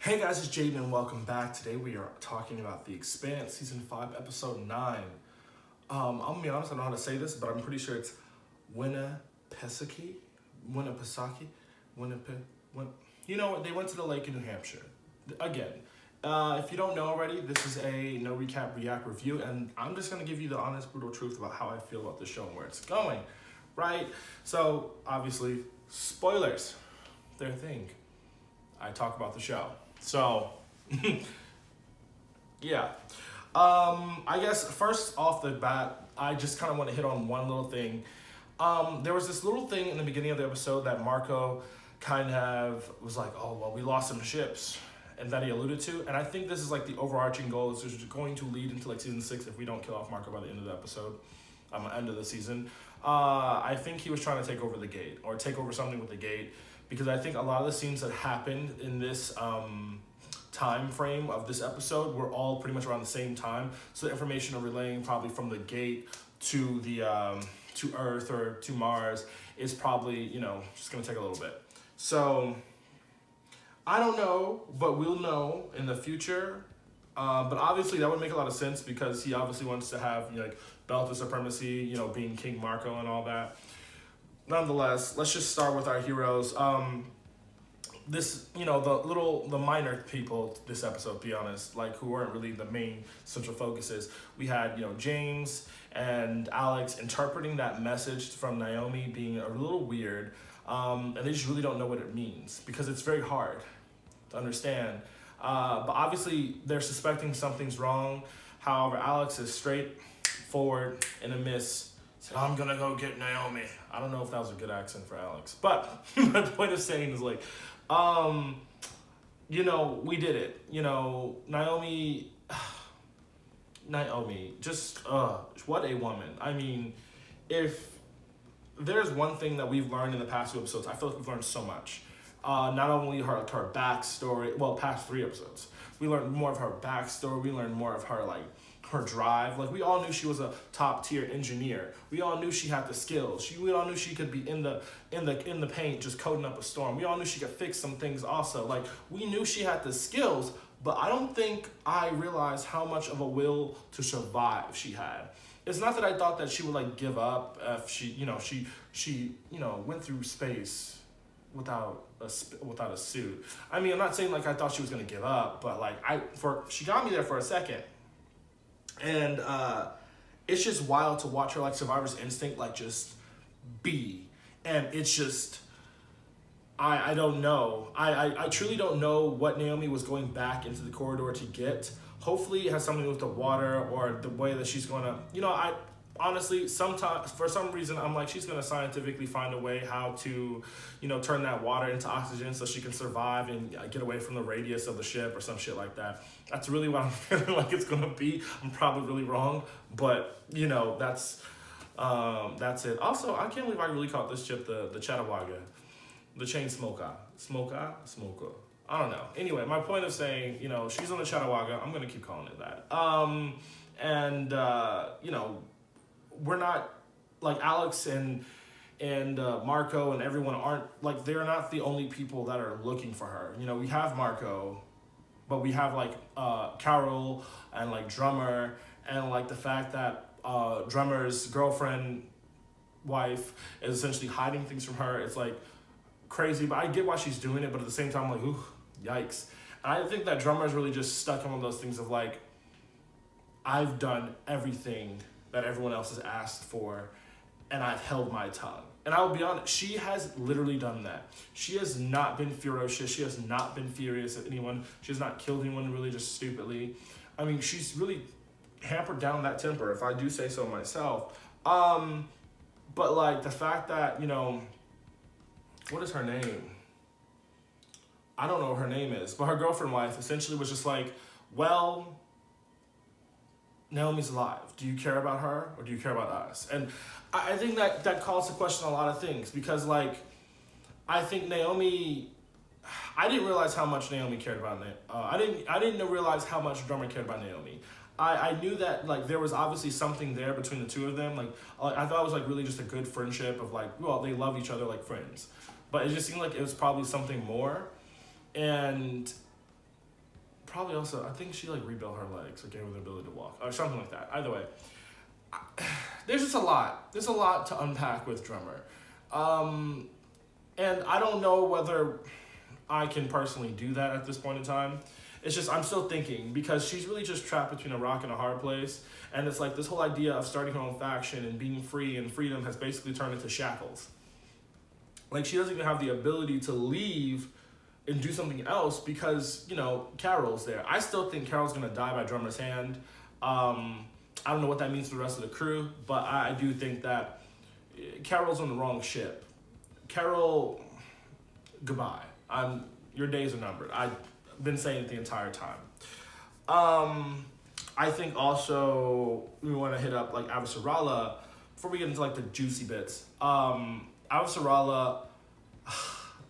Hey guys, it's Jaden and welcome back. Today we are talking about The Expanse, Season 5, Episode 9. I'm gonna be honest, I don't know how to say this, but I'm pretty sure it's Winnipesaukee? Winnipesaukee? You know what? They went to the lake in New Hampshire. Again, if you don't know already, this is a no recap react review, and I'm just gonna give you the honest, brutal truth about how I feel about the show and where it's going, right? So, obviously, spoilers. They're a thing. I talk about the show. So, yeah. I guess first off the bat, I just kind of want to hit on one little thing. There was this little thing in the beginning of the episode that Marco kind of was like, oh, well, we lost some ships, and that he alluded to. And I think this is like the overarching goal is just going to lead into like season 6 if we don't kill off Marco by the end of the episode, end of the season. I think he was trying to take over the gate or take over something with the gate. Because I think a lot of the scenes that happened in this time frame of this episode were all pretty much around the same time. So the information are relaying probably from the gate to the to Earth or to Mars is probably, just gonna take a little bit. So I don't know, but we'll know in the future. But obviously that would make a lot of sense because he obviously wants to have belt of supremacy, being King Marco and all that. Nonetheless, let's just start with our heroes. The minor people this episode, to be honest, like who weren't really the main central focuses. We had, James and Alex interpreting that message from Naomi being a little weird. And they just really don't know what it means because it's very hard to understand. But obviously they're suspecting something's wrong. However, Alex is straightforward in a miss. Said, I'm gonna go get Naomi. I don't know if that was a good accent for Alex, but my point of saying is like, we did it. Naomi, just, what a woman. I mean, if there's one thing that we've learned in the past 2 episodes, I feel like we've learned so much. Not only her backstory, past 3 episodes, we learned more of her backstory. We learned more of her, her drive. Like, we all knew she was a top tier engineer. We all knew she had the skills. We all knew she could be in the paint just coding up a storm. We all knew she could fix some things also. Like, we knew she had the skills, but I don't think I realized how much of a will to survive she had. It's not that I thought that she would give up if she went through space without a suit. I mean, I'm not saying I thought she was gonna give up, but she got me there for a second. And it's just wild to watch her survivor's instinct just be. And it's just I don't know. I truly don't know what Naomi was going back into the corridor to get. Hopefully it has something to do with the water or the way that she's gonna I honestly sometimes for some reason I'm she's gonna scientifically find a way how to turn that water into oxygen so she can survive and get away from the radius of the ship or some shit like that. That's really what I'm feeling like it's gonna be. I'm probably really wrong, but that's it. Also, I can't believe I really called this ship the Chattawagga, the chain smoker. I don't know. Anyway, my point of saying, she's on the Chattawagga. I'm gonna keep calling it that. We're not Alex and Marco and everyone aren't they're not the only people that are looking for her. We have Marco, but we have Carol and Drummer and the fact that Drummer's girlfriend wife is essentially hiding things from her. It's crazy, but I get why she's doing it, but at the same time I'm ooh, yikes. And I think that Drummer's really just stuck in one of those things of I've done everything that everyone else has asked for, and I've held my tongue. And I will be honest, she has literally done that. She has not been ferocious. She has not been furious at anyone. She has not killed anyone really just stupidly. I mean, she's really hampered down that temper, if I do say so myself. But the fact that, what is her name? I don't know what her name is, but her girlfriend wife essentially was just well, Naomi's alive. Do you care about her or do you care about us? And I think that calls to question a lot of things because I think Naomi, I didn't realize how much Naomi cared about Naomi. I didn't realize how much Drummer cared about Naomi. I knew that there was obviously something there between the two of them. I thought it was really just a good friendship of they love each other like friends. But it just seemed like it was probably something more. And probably also, I think she like rebuilt her legs or gave her the ability to walk or something like that. Either way, there's just a lot. There's a lot to unpack with Drummer. And I don't know whether I can personally do that at this point in time. It's just, I'm still thinking, because she's really just trapped between a rock and a hard place. And it's like this whole idea of starting her own faction and being free and freedom has basically turned into shackles. Like, she doesn't even have the ability to leave and do something else because, you know, Carol's there. I still think Carol's going to die by Drummer's hand. I don't know what that means for the rest of the crew, but I do think that Carol's on the wrong ship. Carol, goodbye. Your days are numbered. I've been saying it the entire time. I think also we want to hit up like Avasarala before we get into like the juicy bits. Avasarala,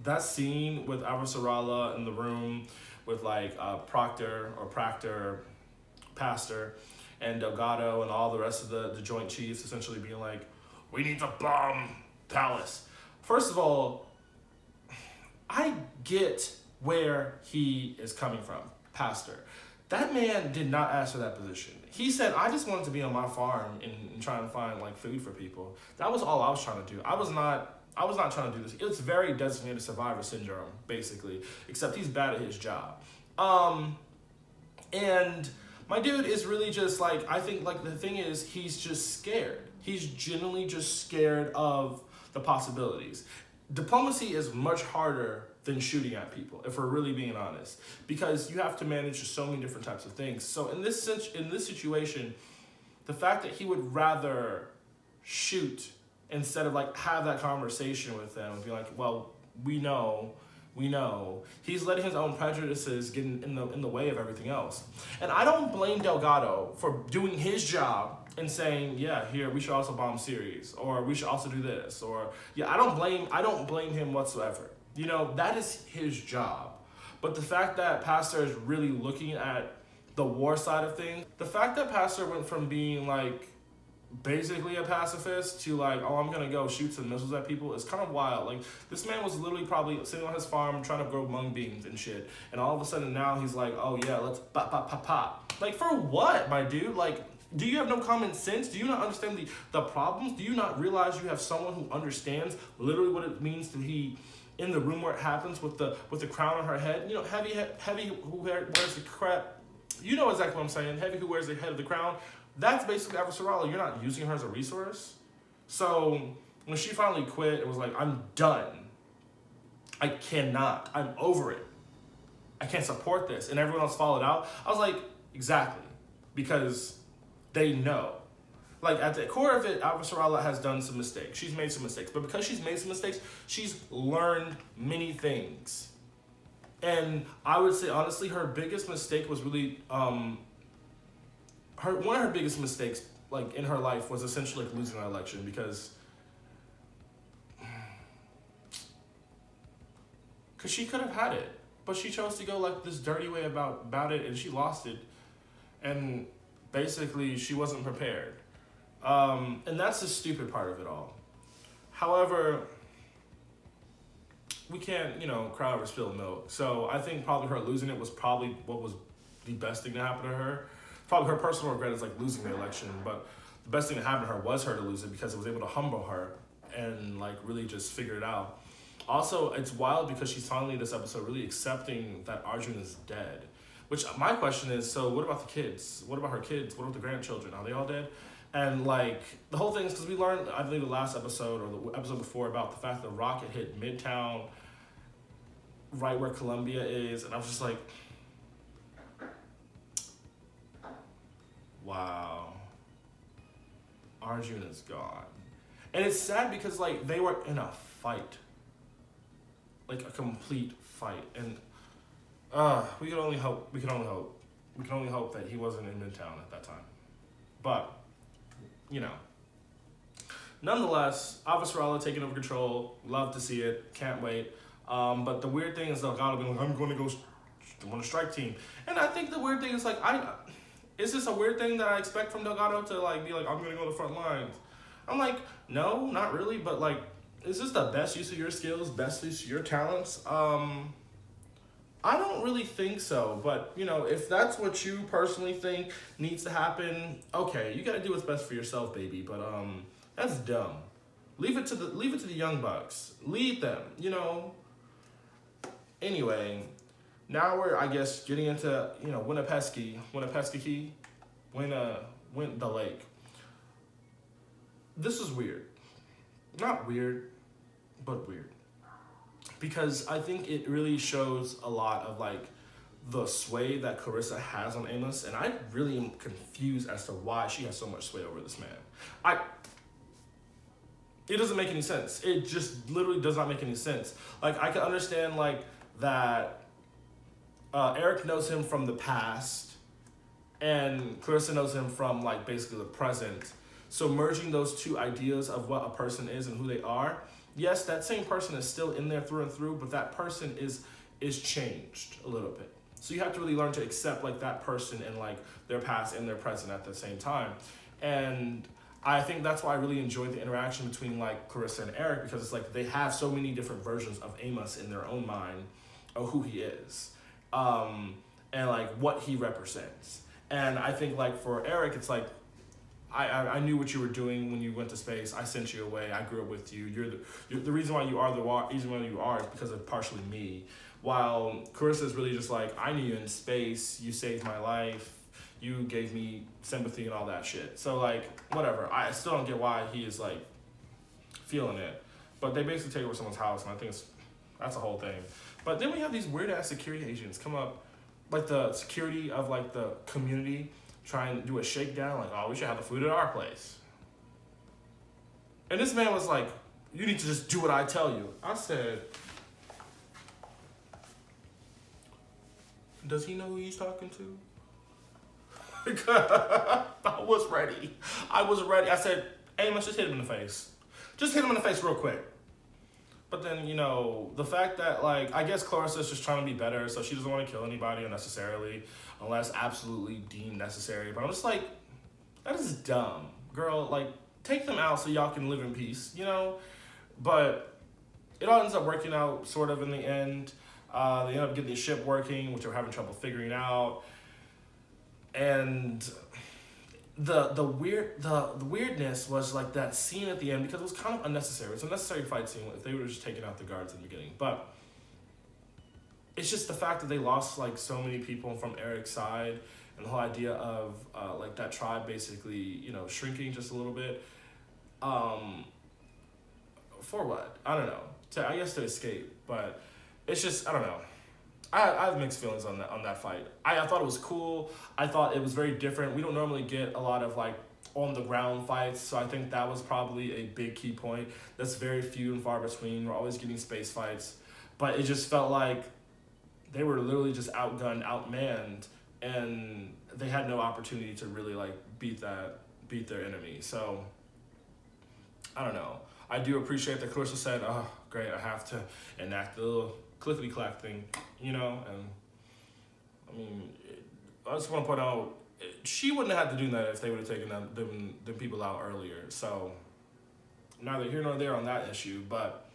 that scene with Avasarala in the room with like Proctor, Pastor, and Delgado and all the rest of the Joint Chiefs essentially being like, we need to bomb Palace. First of all, I get where he is coming from, Pastor. That man did not ask for that position. He said, I just wanted to be on my farm and trying to find like food for people. That was all I was trying to do. I was not trying to do this. It's very designated survivor syndrome, basically, except he's bad at his job. And my dude is really just like, I think like the thing is, he's just scared. He's genuinely just scared of the possibilities. Diplomacy is much harder than shooting at people, if we're really being honest, because you have to manage so many different types of things. So in this situation, the fact that he would rather shoot instead of like have that conversation with them and be like, well, we know, he's letting his own prejudices get in the way of everything else. And I don't blame Delgado for doing his job and saying, yeah, here, we should also bomb Ceres, or we should also do this, or yeah, I don't blame him whatsoever. You know, that is his job. But the fact that Pastor is really looking at the war side of things, the fact that Pastor went from being like basically a pacifist to like, oh, I'm gonna go shoot some missiles at people is kind of wild. Like, this man was literally probably sitting on his farm trying to grow mung beans and shit, and all of a sudden now he's like, oh yeah, let's pop pop pop pop. Like, for what, my dude? Like, do you have no common sense? Do you not understand the problems? Do you not realize you have someone who understands literally what it means to be in the room where it happens with the crown on her head? You know, heavy who wears the crap. You know exactly what I'm saying. Heavy who wears the head of the crown. That's basically Avasarala. You're not using her as a resource. So when she finally quit, it was like, I'm done. I cannot. I'm over it. I can't support this. And everyone else followed out. I was like, exactly. Because they know. Like, at the core of it, Avasarala has done some mistakes. She's made some mistakes. But because she's made some mistakes, she's learned many things. And I would say, honestly, her biggest mistake was really, one of her biggest mistakes, like, in her life was essentially like losing an election, because she could have had it, but she chose to go like this dirty way about it, and she lost it. And basically, she wasn't prepared. And that's the stupid part of it all. However, we can't, cry over spilled milk. So I think probably her losing it was probably what was the best thing to happen to her. Probably her personal regret is like losing the election, but the best thing that happened to her was her to lose it, because it was able to humble her and like really just figure it out. Also, it's wild because she's finally this episode really accepting that Arjun is dead. Which my question is, so what about the kids? What about her kids? What about the grandchildren? Are they all dead? And like the whole thing is because we learned, I believe the last episode or the episode before, about the fact that the rocket hit Midtown, right where Columbia is, and I was just like, wow, Arjun is gone. And it's sad because like they were in a fight, like a complete fight, and we can only hope that he wasn't in Midtown at that time. But nonetheless, Avasarala taking over control. Love to see it. Can't wait. But the weird thing is Delgado being like, I'm going to go on a strike team. And I think the weird thing is like, is this a weird thing that I expect from Delgado to like be like, I'm going to go to the front lines? I'm like, no, not really. But like, is this the best use of your skills, best use of your talents? I don't really think so, but you know, if that's what you personally think needs to happen, okay, you gotta do what's best for yourself, baby. But that's dumb. Leave it to the young bucks. Lead them, you know. Anyway, now we're, I guess, getting into, you know, Winnipesaukee, the lake. This is weird. Not weird, but weird. Because I think it really shows a lot of like the sway that Clarrisa has on Amos, and I really am confused as to why she has so much sway over this man. It doesn't make any sense. It just literally does not make any sense. Like, I can understand like that Eric knows him from the past and Clarrisa knows him from like basically the present. So merging those two ideas of what a person is and who they are, yes, that same person is still in there through and through, but that person is changed a little bit. So you have to really learn to accept like that person and like their past and their present at the same time. And I think that's why I really enjoyed the interaction between like Clarrisa and Eric, because it's like they have so many different versions of Amos in their own mind of who he is, and like what he represents. And I think like for Eric, it's like, I knew what you were doing when you went to space. I sent you away. I grew up with you. You're the reason why you are the reason why you are is because of partially me. While Clarrisa is really just like, I knew you in space. You saved my life. You gave me sympathy and all that shit. So like, whatever. I still don't get why he is like feeling it. But they basically take over someone's house, and I think that's a whole thing. But then we have these weird ass security agents come up, like the security of like the community, try and do a shakedown, like, oh, we should have the food at our place. And this man was like, you need to just do what I tell you. I said, does he know who he's talking to? I was ready. I said, Amos, just hit him in the face. Just hit him in the face real quick. But then, you know, the fact that, like, I guess Clarrisa's just trying to be better, so she doesn't want to kill anybody unnecessarily, unless absolutely deemed necessary. But I'm just like, that is dumb. Girl, like, take them out so y'all can live in peace, you know? But it all ends up working out, sort of, in the end. They end up getting the ship working, which they're having trouble figuring out. And the weirdness was like that scene at the end, because it was kind of unnecessary. It's a necessary fight scene if they were just taking out the guards in the beginning. But it's just the fact that they lost like so many people from Eric's side, and the whole idea of like that tribe basically, you know, shrinking just a little bit. For what? I don't know. I guess to escape, but it's just, I don't know. I have mixed feelings on that fight. I thought it was cool. I thought it was very different. We don't normally get a lot of like on the ground fights, so I think that was probably a big key point. That's very few and far between. We're always getting space fights, but it just felt like they were literally just outgunned, outmanned, and they had no opportunity to really like beat their enemy. So I don't know. I do appreciate that Clarrisa said, "Oh, great, I have to enact the little clickety clack thing," you know. And I mean, I just want to point out, she wouldn't have had to do that if they would have taken them people out earlier. So neither here nor there on that issue. But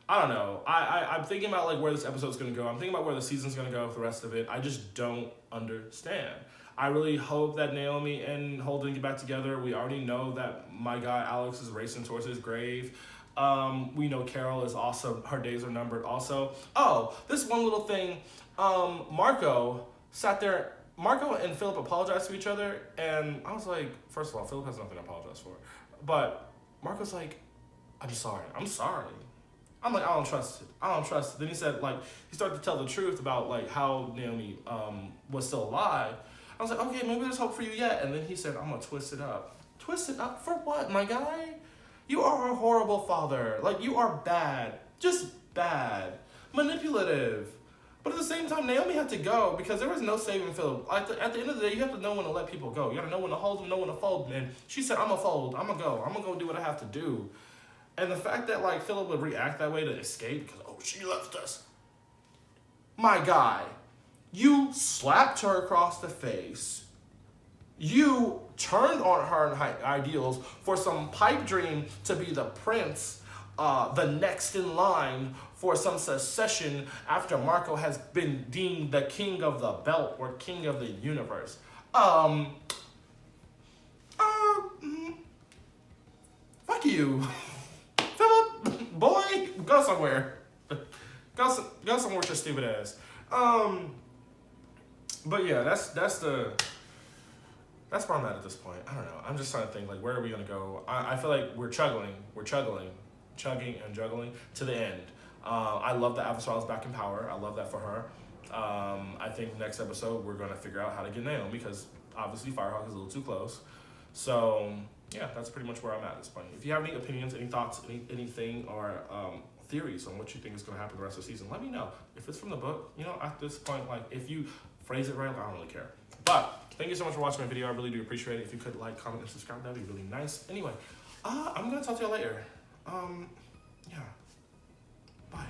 I don't know. I'm thinking about like where this episode's gonna go. I'm thinking about where the season's gonna go with the rest of it. I just don't understand. I really hope that Naomi and Holden get back together. We already know that my guy Alex is racing towards his grave. We know Carol is also, her days are numbered also. Oh, this one little thing. Marco and Philip apologized to each other, and I was like, first of all, Philip has nothing to apologize for. But Marco's like, I'm sorry. I'm like, I don't trust it. Then he said, like, he started to tell the truth about like how Naomi was still alive. I was like, okay, maybe there's hope for you yet. And then he said, I'm gonna twist it up. Twist it up for what, my guy? You are a horrible father. Like, you are bad. Just bad. Manipulative. But at the same time, Naomi had to go because there was no saving Philip. At the end of the day, you have to know when to let people go. You gotta know when to hold them, know when to fold them. And she said, I'm gonna fold. I'm gonna go do what I have to do. And the fact that, like, Philip would react that way to escape because, oh, she left us. My guy, you slapped her across the face. You turned on her ideals for some pipe dream to be the prince the next in line for some succession after Marco has been deemed the king of the belt or king of the universe. Fuck you. Philip, boy, go somewhere. Go somewhere with your stupid ass. But yeah, that's where I'm at this point. I don't know. I'm just trying to think, like, where are we gonna go? I feel like we're chugging and juggling to the end. I love that Avasarala's back in power. I love that for her. I think next episode we're gonna figure out how to get Naomi, because obviously Firehawk is a little too close. So yeah, that's pretty much where I'm at this point. If you have any opinions, any thoughts, anything, or theories on what you think is gonna happen the rest of the season, let me know. If it's from the book, you know, at this point, like, if you phrase it right, I don't really care. But thank you so much for watching my video. I really do appreciate it. If you could like, comment, and subscribe, that'd be really nice. Anyway, I'm gonna talk to y'all later. Yeah. Bye.